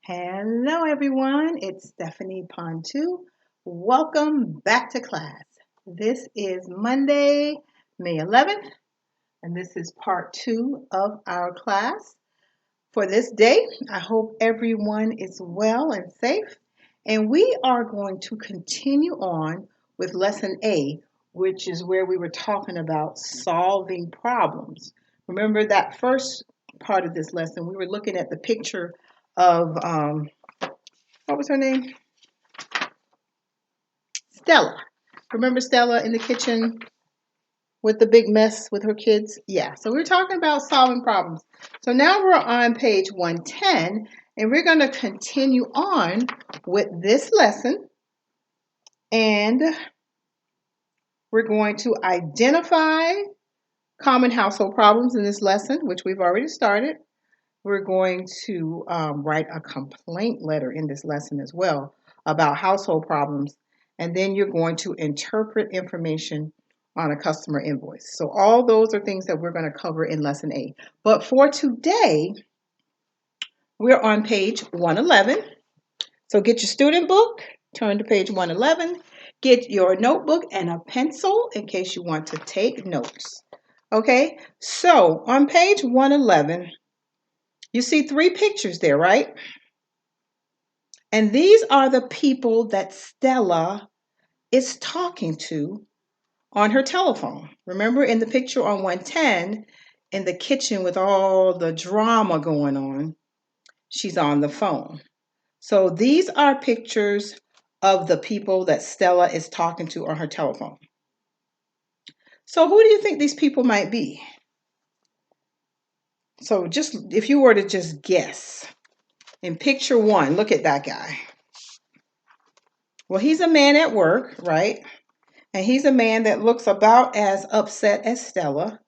Hello, everyone. It's Stephanie Ponteau. Welcome back to class. This is Monday, May 11th, and this is part 2 of our class for this day. I hope everyone is well and safe, and we are going to continue on with lesson A, which is where we were talking about solving problems. Remember that first part of this lesson, we were looking at the picture of what was her name? Stella. Remember Stella in the kitchen with the big mess with her kids? Yeah, so we're talking about solving problems. So now we're on page 110, and we're going to continue on with this lesson. And we're going to identify common household problems in this lesson, which we've already started. We're going to write a complaint letter in this lesson as well about household problems. And then you're going to interpret information on a customer invoice. So all those are things that we're going to cover in lesson A. But for today, we're on page 111. So get your student book, turn to page 111, get your notebook and a pencil in case you want to take notes. Okay, so on page 111, you see 3 pictures there, right? And these are the people that Stella is talking to on her telephone. Remember in the picture on 110, in the kitchen with all the drama going on, she's on the phone. So these are pictures of the people that Stella is talking to on her telephone. So who do you think these people might be? So just if you were to just guess, in picture 1, look at that guy. Well, he's a man at work, right? And he's a man that looks about as upset as Stella.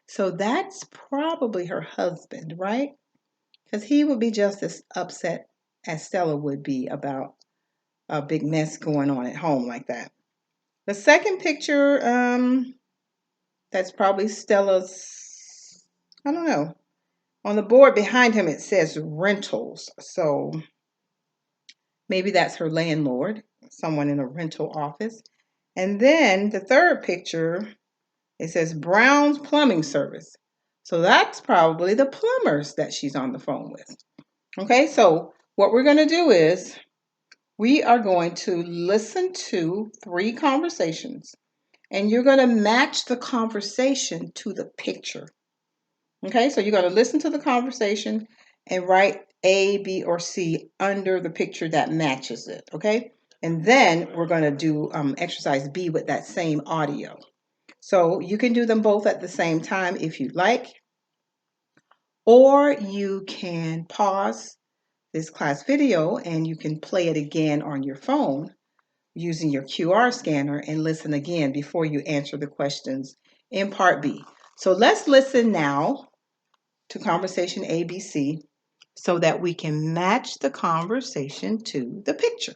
So that's probably her husband, right? Because he would be just as upset as Stella would be about a big mess going on at home like that. The second picture, that's probably Stella's, I don't know. On the board behind him, it says rentals. So maybe that's her landlord, someone in a rental office. And then the third picture, it says Brown's Plumbing Service. So that's probably the plumbers that she's on the phone with. Okay, so what we're going to do is we are going to listen to 3 conversations, and you're going to match the conversation to the picture. Okay, so you're going to listen to the conversation and write A, B, or C under the picture that matches it. Okay, and then we're going to do exercise B with that same audio. So you can do them both at the same time if you'd like, or you can pause this class video and you can play it again on your phone using your QR scanner and listen again before you answer the questions in part B. So let's listen now to conversation ABC so that we can match the conversation to the picture.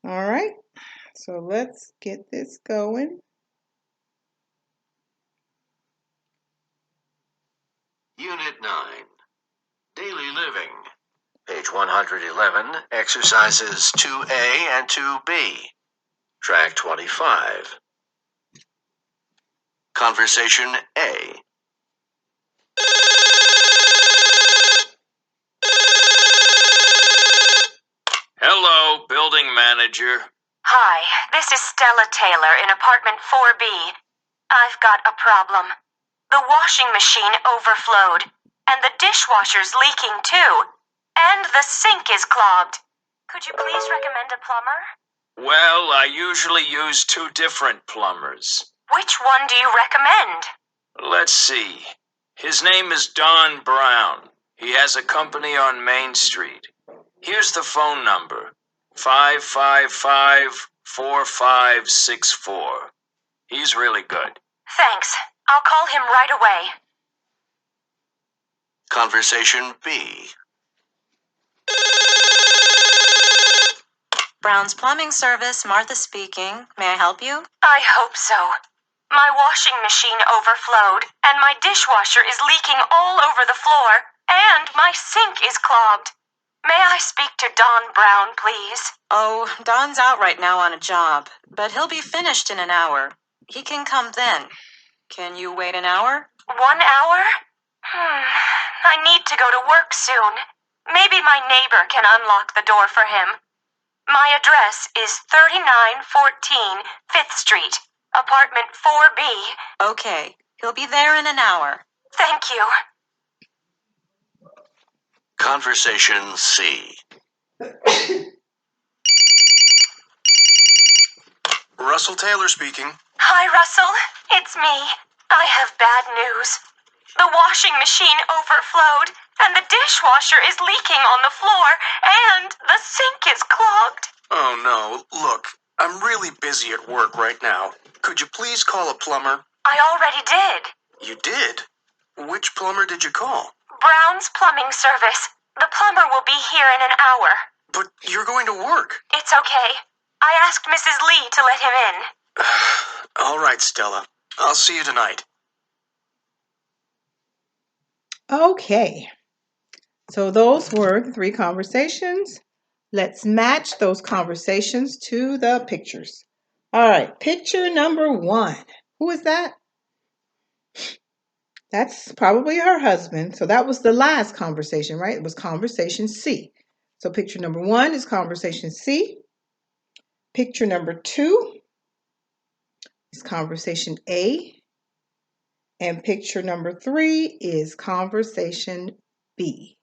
All right, so let's get this going. Unit 9, Daily Living, page 111, exercises 2A and 2B, track 25. Conversation A. Hello, building manager. Hi, this is Stella Taylor in apartment 4B. I've got a problem. The washing machine overflowed, and the dishwasher's leaking too, and the sink is clogged. Could you please recommend a plumber? Well, I usually use 2 different plumbers. Which one do you recommend? Let's see. His name is Don Brown. He has a company on Main Street. Here's the phone number, 555-4564. He's really good. Thanks. I'll call him right away. Conversation B. Brown's Plumbing Service, Martha speaking. May I help you? I hope so. My washing machine overflowed, and my dishwasher is leaking all over the floor, and my sink is clogged. May I speak to Don Brown, please? Oh, Don's out right now on a job, but he'll be finished in an hour. He can come then. Can you wait an hour? 1 hour? I need to go to work soon. Maybe my neighbor can unlock the door for him. My address is 3914 5th Street, apartment 4B. Okay, he'll be there in an hour. Thank you. Conversation C. Russell Taylor speaking. Hi, Russell. It's me. I have bad news. The washing machine overflowed, and the dishwasher is leaking on the floor, and the sink is clogged. Oh no, look, I'm really busy at work right now. Could you please call a plumber? I already did. You did? Which plumber did you call? Brown's Plumbing Service. The plumber will be here in an hour. But you're going to work. It's okay. I asked Mrs. Lee to let him in. All right, Stella. I'll see you tonight. Okay. So those were the 3 conversations. Let's match those conversations to the pictures. All right, picture number 1. Who is that? That's probably her husband. So that was the last conversation, right? It was conversation C. So picture number 1 is conversation C. Picture number 2 is conversation A. And picture number 3 is conversation B.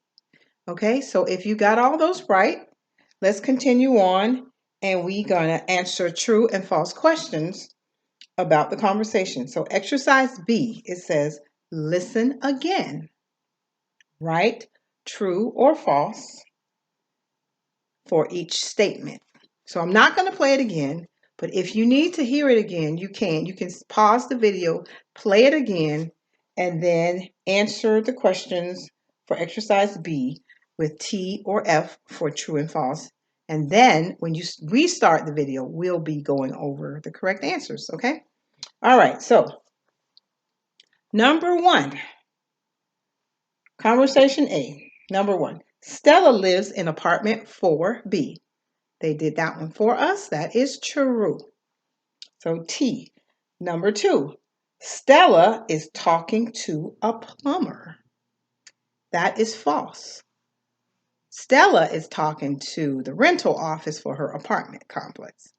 Okay, so if you got all those right, let's continue on, and we're going to answer true and false questions about the conversation. So exercise B, it says, listen again. Write true or false for each statement. So I'm not going to play it again, but if you need to hear it again, you can. You can pause the video, play it again, and then answer the questions for exercise B with T or F for true and false. And then when you restart the video, we'll be going over the correct answers, okay? All right, so number 1, conversation A. Number 1, Stella lives in apartment 4B. They did that one for us. That is true. So T. Number 2, Stella is talking to a plumber. That is false. Stella is talking to the rental office for her apartment complex,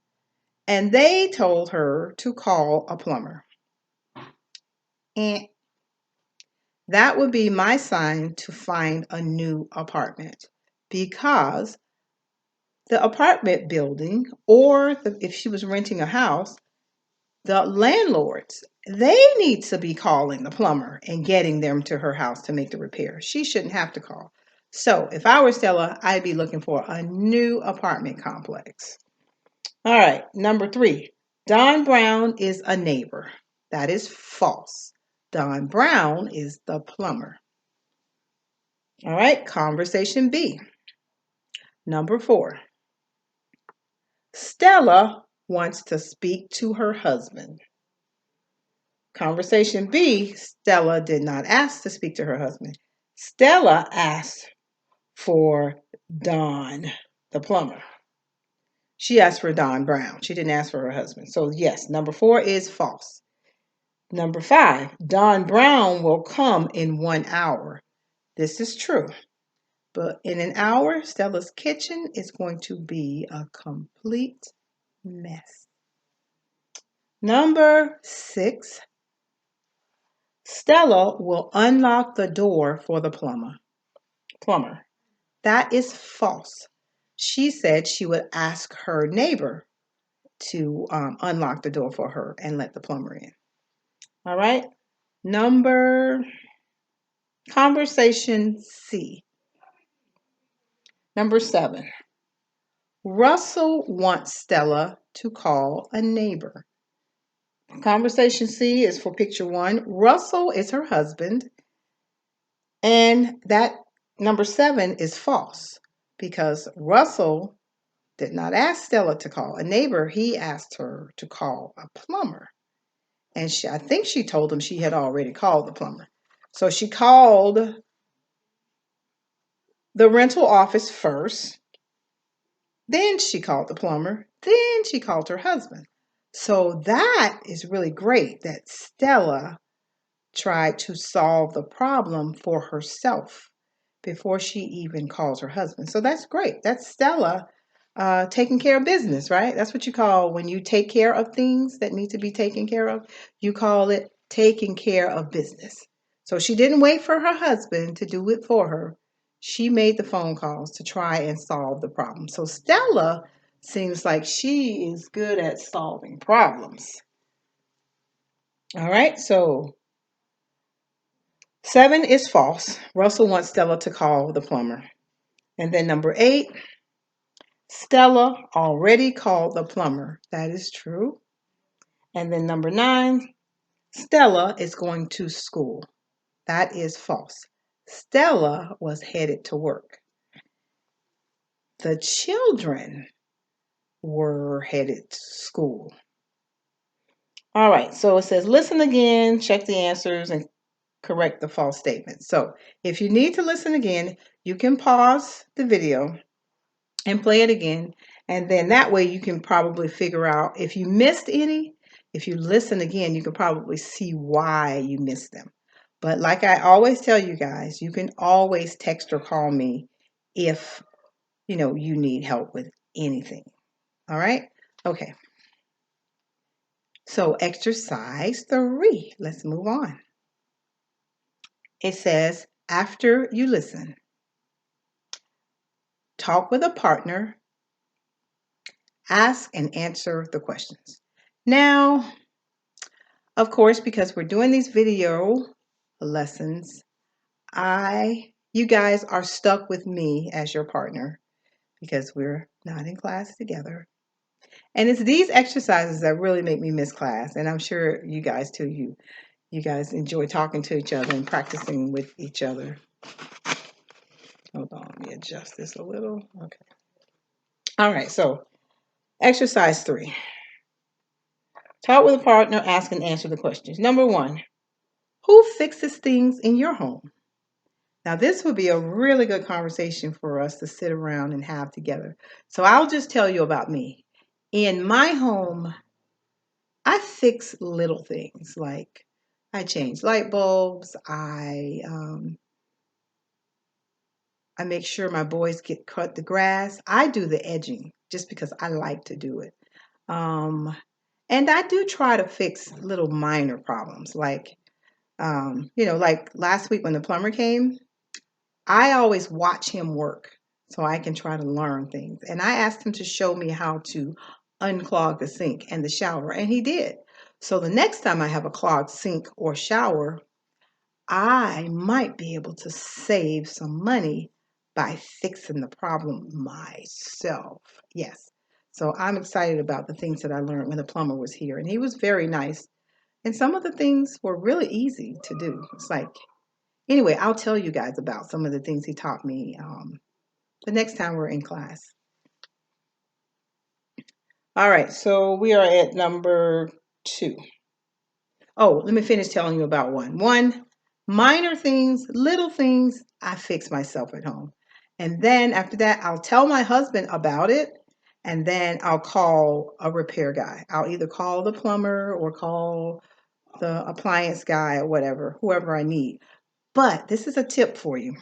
and they told her to call a plumber. And that would be my sign to find a new apartment, because the apartment building, or if she was renting a house, the landlords, they need to be calling the plumber and getting them to her house to make the repair. She shouldn't have to call. So if I were Stella, I'd be looking for a new apartment complex. All right, number 3, Don Brown is a neighbor. That is false. Don Brown is the plumber. All right, conversation B. Number 4, Stella wants to speak to her husband. Conversation B, Stella did not ask to speak to her husband. Stella asked for Don, the plumber. She asked for Don Brown. She didn't ask for her husband. So yes, number 4 is false. Number 5, Don Brown will come in 1 hour. This is true. But in an hour, Stella's kitchen is going to be a complete mess. Number 6, Stella will unlock the door for the plumber. That is false. She said she would ask her neighbor to unlock the door for her and let the plumber in. All right. Conversation C. Number 7. Russell wants Stella to call a neighbor. Conversation C is for picture 1. Russell is her husband. And that number 7 is false, because Russell did not ask Stella to call a neighbor. He asked her to call a plumber. And I think she told him she had already called the plumber. So she called the rental office first. Then she called the plumber. Then she called her husband. So that is really great that Stella tried to solve the problem for herself before she even calls her husband. So that's great. That's Stella taking care of business, right? That's what you call when you take care of things that need to be taken care of. You call it taking care of business. So she didn't wait for her husband to do it for her. She made the phone calls to try and solve the problem. So Stella seems like she is good at solving problems. All right, so 7 is false. Russell wants Stella to call the plumber. And then number 8, Stella already called the plumber. That is true. And then number 9, Stella is going to school. That is false. Stella was headed to work. The children were headed to school. All right, so it says listen again, check the answers, and correct the false statement. So if you need to listen again, you can pause the video and play it again. And then that way you can probably figure out if you missed any. If you listen again, you can probably see why you missed them. But like I always tell you guys, you can always text or call me if you need help with anything. All right? Okay. So exercise 3. Let's move on. It says, after you listen, talk with a partner, ask and answer the questions. Now, of course, because we're doing these video lessons, you guys are stuck with me as your partner because we're not in class together. And it's these exercises that really make me miss class. And I'm sure you guys too, you guys enjoy talking to each other and practicing with each other. Hold on, let me adjust this a little. Okay. All right, so exercise 3. Talk with a partner, ask and answer the questions. Number 1, who fixes things in your home? Now, this would be a really good conversation for us to sit around and have together. So I'll just tell you about me. In my home, I fix little things like I change light bulbs. I make sure my boys cut the grass. I do the edging just because I like to do it. And I do try to fix little minor problems like, like last week when the plumber came, I always watch him work so I can try to learn things. And I asked him to show me how to unclog the sink and the shower, and he did. So the next time I have a clogged sink or shower, I might be able to save some money by fixing the problem myself. Yes. So I'm excited about the things that I learned when the plumber was here, and he was very nice. And some of the things were really easy to do. It's like, anyway, I'll tell you guys about some of the things he taught me the next time we're in class. All right, so we are at number 2. Oh, let me finish telling you about 1. 1, minor things, little things, I fix myself at home. And then after that, I'll tell my husband about it, and then I'll call a repair guy. I'll either call the plumber or call the appliance guy or whatever, whoever I need. But this is a tip for you.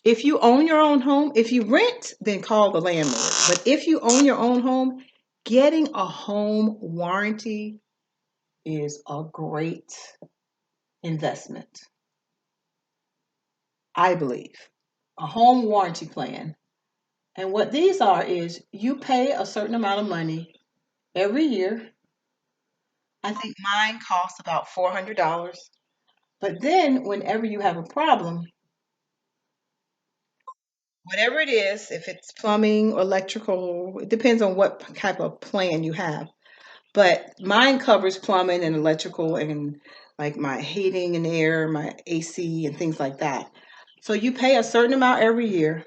If you own your own home, if you rent, then call the landlord. But if you own your own home, getting a home warranty is a great investment. I believe. A home warranty plan. And what these are is you pay a certain amount of money every year. I think mine costs about $400. But then whenever you have a problem, whatever it is, if it's plumbing or electrical, it depends on what type of plan you have. But mine covers plumbing and electrical and like my heating and air, my AC and things like that. So you pay a certain amount every year,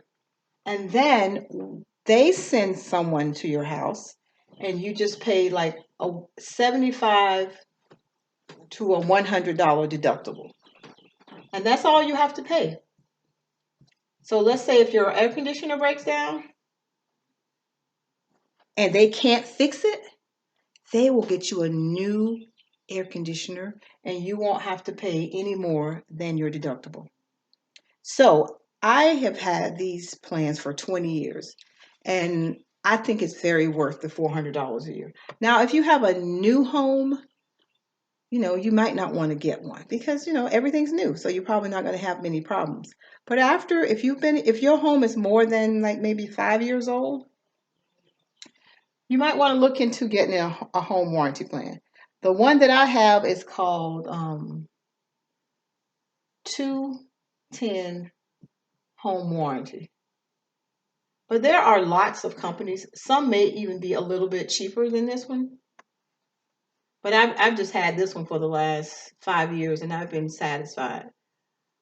and then they send someone to your house, and you just pay like a $75 to a $100 deductible. And that's all you have to pay. So let's say if your air conditioner breaks down and they can't fix it, they will get you a new air conditioner and you won't have to pay any more than your deductible. So I have had these plans for 20 years and I think it's very worth the $400 a year. Now, if you have a new home, you might not want to get one because, everything's new. So you're probably not going to have many problems. But if your home is more than like maybe 5 years old, you might want to look into getting a home warranty plan. The one that I have is called 210 Home Warranty. But there are lots of companies. Some may even be a little bit cheaper than this one. But I've just had this one for the last 5 years and I've been satisfied.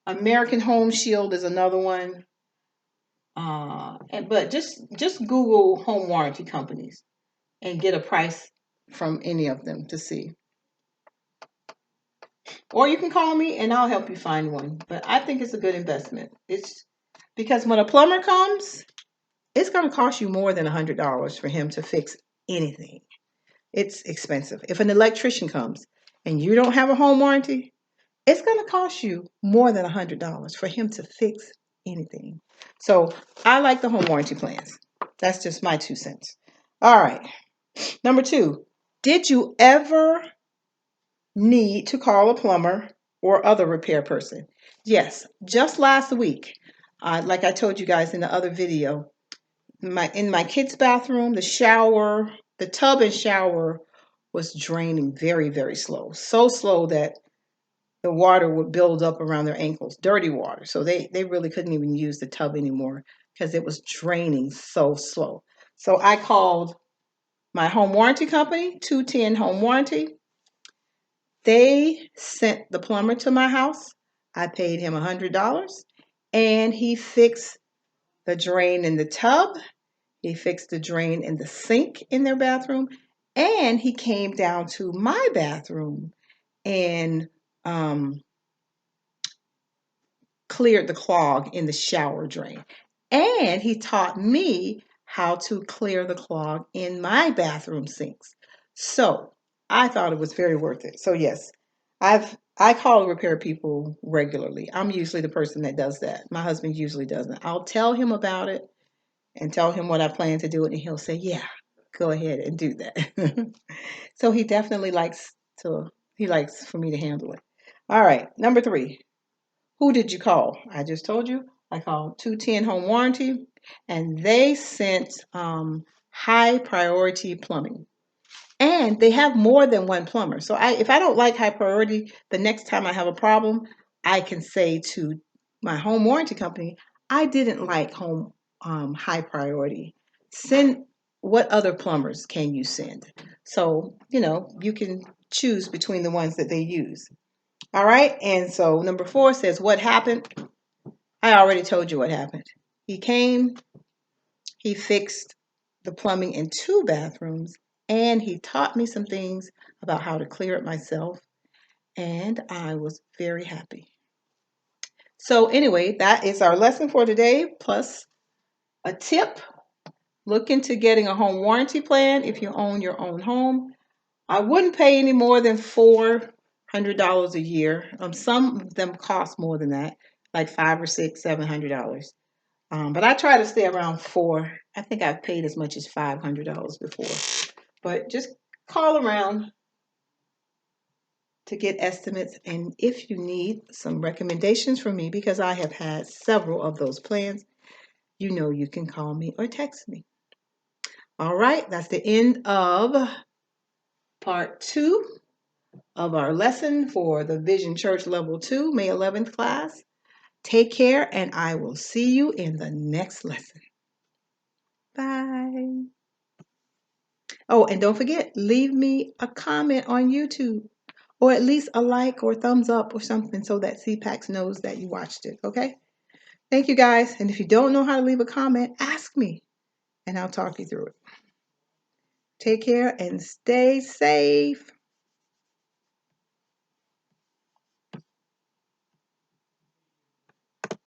American Home Shield is another one. But just Google home warranty companies and get a price from any of them to see. Or you can call me and I'll help you find one. But I think it's a good investment. It's because when a plumber comes, it's going to cost you more than $100 for him to fix anything. It's expensive. If an electrician comes and you don't have a home warranty, it's going to cost you more than $100 for him to fix anything. So I like the home warranty plans. That's just my 2 cents. All right. Number 2, did you ever need to call a plumber or other repair person? Yes. Just last week, like I told you guys in the other video, in my kids' bathroom, the tub and shower was draining very, very slow. So slow that the water would build up around their ankles, dirty water. So they really couldn't even use the tub anymore because it was draining so slow. So I called my home warranty company, 210 Home Warranty. They sent the plumber to my house. I paid him $100 and he fixed the drain in the tub. He fixed the drain in the sink in their bathroom. And he came down to my bathroom and cleared the clog in the shower drain. And he taught me how to clear the clog in my bathroom sinks. So I thought it was very worth it. So yes, I call repair people regularly. I'm usually the person that does that. My husband usually doesn't. I'll tell him about it and tell him what I plan to do, and he'll say, "Yeah, go ahead and do that." So he definitely likes for me to handle it. All right, number 3. Who did you call? I just told you. I called 210 Home Warranty, and they sent high priority plumbing. And they have more than one plumber. So if I don't like high priority, the next time I have a problem, I can say to my home warranty company, I didn't like high priority. Send what other plumbers can you send? So, you can choose between the ones that they use. All right. And so number 4 says, what happened? I already told you what happened. He came, he fixed the plumbing in 2 bathrooms, and he taught me some things about how to clear it myself. And I was very happy. So anyway, that is our lesson for today, plus a tip. Look into getting a home warranty plan if you own your own home. I wouldn't pay any more than $400 a year. Some of them cost more than that, like $500 or $600, $700. But I try to stay around 4. I think I've paid as much as $500 before. But just call around to get estimates. And if you need some recommendations from me, because I have had several of those plans, you can call me or text me. All right, that's the end of part 2 of our lesson for the Vision Church Level 2, May 11th class. Take care, and I will see you in the next lesson. Bye. Oh, and don't forget, leave me a comment on YouTube, or at least a like or thumbs up or something so that CPAX knows that you watched it, okay? Thank you, guys. And if you don't know how to leave a comment, ask me, and I'll talk you through it. Take care and stay safe.